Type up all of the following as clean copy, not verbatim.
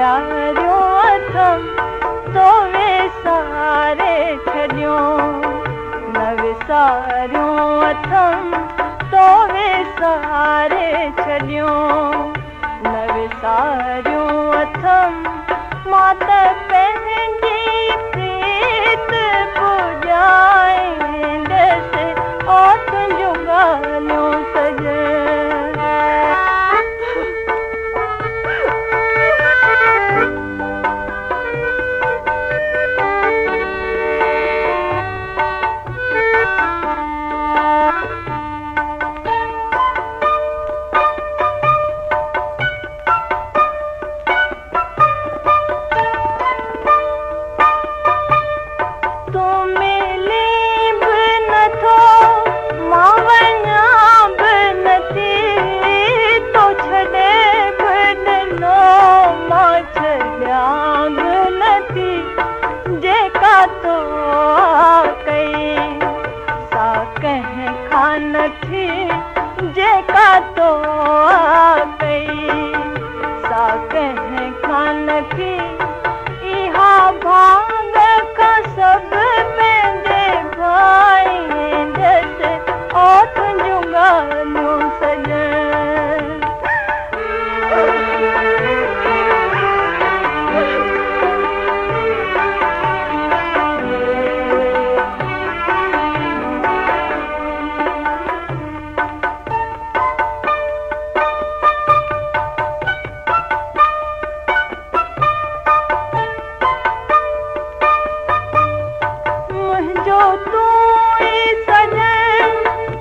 प्यारियों अथम तो विसारे छॾियो न विसारियो अथम तो विसारे छॾियो न विसारियो अथम मां त पंहिंजी प्रीत पुॼाईंदसि ओ तुंहिंजूं ॻाल्हियूं जेका तो कई सा कंहिं खान थी इहा भाग का सब पंहिंजे भाईंदसि ओ तुंहिंजूं ॻाल्हियूं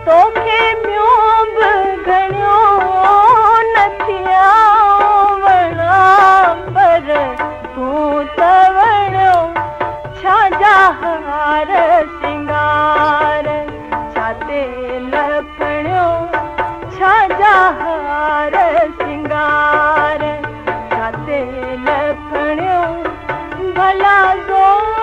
तोखे ॿियो बि घणियो नथी वणा पर तूं त वणियो छाजा हार सिंगार छा ते लफणियो छाजा हार सिंगार छा ते लफणियो भला ज़ोर